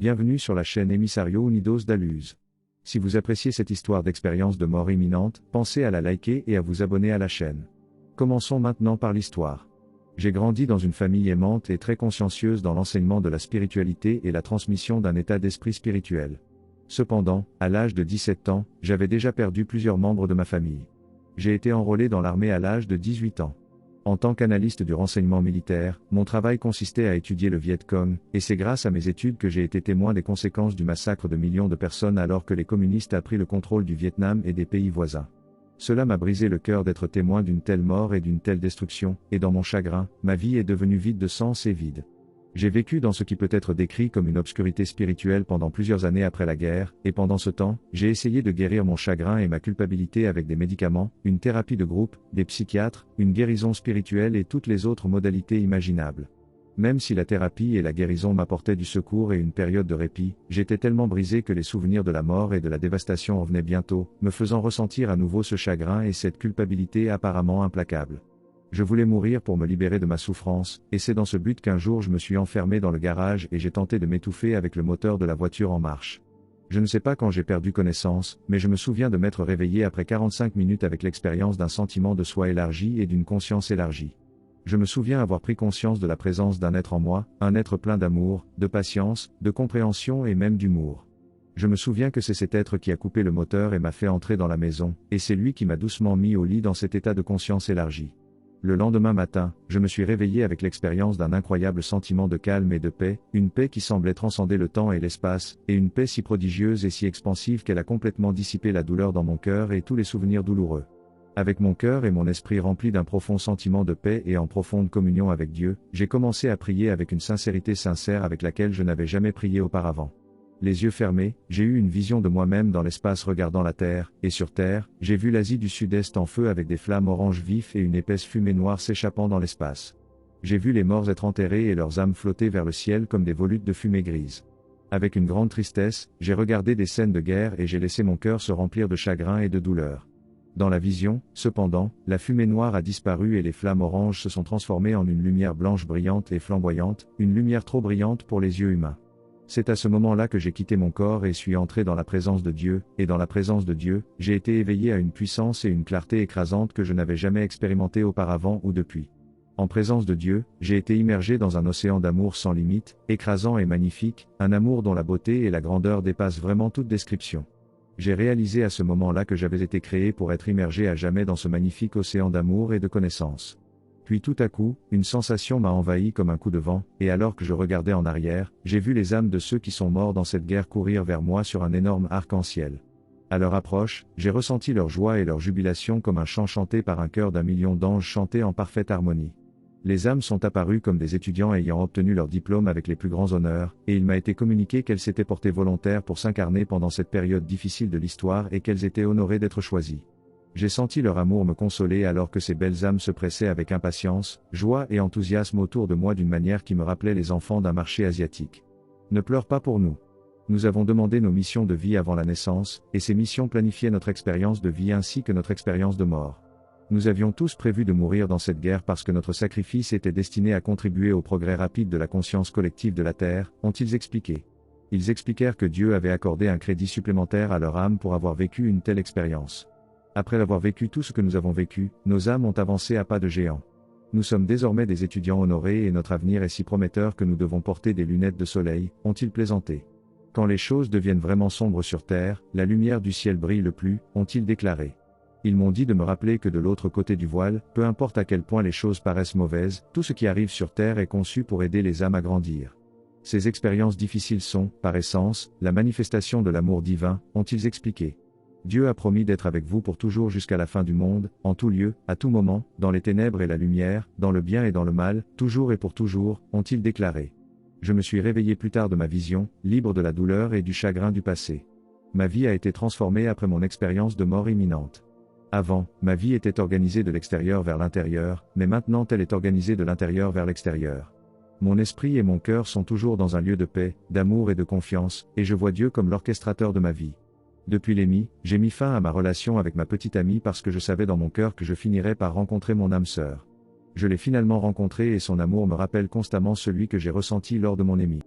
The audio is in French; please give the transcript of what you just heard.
Bienvenue sur la chaîne Emissario Unidos da Luz. Si vous appréciez cette histoire d'expérience de mort imminente, pensez à la liker et à vous abonner à la chaîne. Commençons maintenant par l'histoire. J'ai grandi dans une famille aimante et très consciencieuse dans l'enseignement de la spiritualité et la transmission d'un état d'esprit spirituel. Cependant, à l'âge de 17 ans, j'avais déjà perdu plusieurs membres de ma famille. J'ai été enrôlé dans l'armée à l'âge de 18 ans. En tant qu'analyste du renseignement militaire, mon travail consistait à étudier le Viet Cong, et c'est grâce à mes études que j'ai été témoin des conséquences du massacre de millions de personnes alors que les communistes ont pris le contrôle du Vietnam et des pays voisins. Cela m'a brisé le cœur d'être témoin d'une telle mort et d'une telle destruction, et dans mon chagrin, ma vie est devenue vide de sens et vide. J'ai vécu dans ce qui peut être décrit comme une obscurité spirituelle pendant plusieurs années après la guerre, et pendant ce temps, j'ai essayé de guérir mon chagrin et ma culpabilité avec des médicaments, une thérapie de groupe, des psychiatres, une guérison spirituelle et toutes les autres modalités imaginables. Même si la thérapie et la guérison m'apportaient du secours et une période de répit, j'étais tellement brisé que les souvenirs de la mort et de la dévastation revenaient bientôt, me faisant ressentir à nouveau ce chagrin et cette culpabilité apparemment implacable. Je voulais mourir pour me libérer de ma souffrance, et c'est dans ce but qu'un jour je me suis enfermé dans le garage et j'ai tenté de m'étouffer avec le moteur de la voiture en marche. Je ne sais pas quand j'ai perdu connaissance, mais je me souviens de m'être réveillé après 45 minutes avec l'expérience d'un sentiment de soi élargi et d'une conscience élargie. Je me souviens avoir pris conscience de la présence d'un être en moi, un être plein d'amour, de patience, de compréhension et même d'humour. Je me souviens que c'est cet être qui a coupé le moteur et m'a fait entrer dans la maison, et c'est lui qui m'a doucement mis au lit dans cet état de conscience élargie. Le lendemain matin, je me suis réveillé avec l'expérience d'un incroyable sentiment de calme et de paix, une paix qui semblait transcender le temps et l'espace, et une paix si prodigieuse et si expansive qu'elle a complètement dissipé la douleur dans mon cœur et tous les souvenirs douloureux. Avec mon cœur et mon esprit remplis d'un profond sentiment de paix et en profonde communion avec Dieu, j'ai commencé à prier avec une sincérité sincère avec laquelle je n'avais jamais prié auparavant. Les yeux fermés, j'ai eu une vision de moi-même dans l'espace regardant la Terre, et sur Terre, j'ai vu l'Asie du Sud-Est en feu avec des flammes orange vifs et une épaisse fumée noire s'échappant dans l'espace. J'ai vu les morts être enterrés et leurs âmes flotter vers le ciel comme des volutes de fumée grise. Avec une grande tristesse, j'ai regardé des scènes de guerre et j'ai laissé mon cœur se remplir de chagrin et de douleur. Dans la vision, cependant, la fumée noire a disparu et les flammes oranges se sont transformées en une lumière blanche brillante et flamboyante, une lumière trop brillante pour les yeux humains. C'est à ce moment-là que j'ai quitté mon corps et suis entré dans la présence de Dieu, et dans la présence de Dieu, j'ai été éveillé à une puissance et une clarté écrasantes que je n'avais jamais expérimentées auparavant ou depuis. En présence de Dieu, j'ai été immergé dans un océan d'amour sans limite, écrasant et magnifique, un amour dont la beauté et la grandeur dépassent vraiment toute description. J'ai réalisé à ce moment-là que j'avais été créé pour être immergé à jamais dans ce magnifique océan d'amour et de connaissance. Puis tout à coup, une sensation m'a envahi comme un coup de vent, et alors que je regardais en arrière, j'ai vu les âmes de ceux qui sont morts dans cette guerre courir vers moi sur un énorme arc-en-ciel. À leur approche, j'ai ressenti leur joie et leur jubilation comme un chant chanté par un chœur d'un million d'anges chantés en parfaite harmonie. Les âmes sont apparues comme des étudiants ayant obtenu leur diplôme avec les plus grands honneurs, et il m'a été communiqué qu'elles s'étaient portées volontaires pour s'incarner pendant cette période difficile de l'histoire et qu'elles étaient honorées d'être choisies. J'ai senti leur amour me consoler alors que ces belles âmes se pressaient avec impatience, joie et enthousiasme autour de moi d'une manière qui me rappelait les enfants d'un marché asiatique. Ne pleure pas pour nous. Nous avons demandé nos missions de vie avant la naissance, et ces missions planifiaient notre expérience de vie ainsi que notre expérience de mort. Nous avions tous prévu de mourir dans cette guerre parce que notre sacrifice était destiné à contribuer au progrès rapide de la conscience collective de la Terre, ont-ils expliqué. Ils expliquèrent que Dieu avait accordé un crédit supplémentaire à leur âme pour avoir vécu une telle expérience. Après avoir vécu tout ce que nous avons vécu, nos âmes ont avancé à pas de géant. Nous sommes désormais des étudiants honorés et notre avenir est si prometteur que nous devons porter des lunettes de soleil, ont-ils plaisanté. Quand les choses deviennent vraiment sombres sur Terre, la lumière du ciel brille le plus, ont-ils déclaré. Ils m'ont dit de me rappeler que de l'autre côté du voile, peu importe à quel point les choses paraissent mauvaises, tout ce qui arrive sur Terre est conçu pour aider les âmes à grandir. Ces expériences difficiles sont, par essence, la manifestation de l'amour divin, ont-ils expliqué. Dieu a promis d'être avec vous pour toujours jusqu'à la fin du monde, en tout lieu, à tout moment, dans les ténèbres et la lumière, dans le bien et dans le mal, toujours et pour toujours, ont-ils déclaré. Je me suis réveillé plus tard de ma vision, libre de la douleur et du chagrin du passé. Ma vie a été transformée après mon expérience de mort imminente. Avant, ma vie était organisée de l'extérieur vers l'intérieur, mais maintenant elle est organisée de l'intérieur vers l'extérieur. Mon esprit et mon cœur sont toujours dans un lieu de paix, d'amour et de confiance, et je vois Dieu comme l'orchestrateur de ma vie. Depuis l'EMI, j'ai mis fin à ma relation avec ma petite amie parce que je savais dans mon cœur que je finirais par rencontrer mon âme sœur. Je l'ai finalement rencontrée et son amour me rappelle constamment celui que j'ai ressenti lors de mon EMI.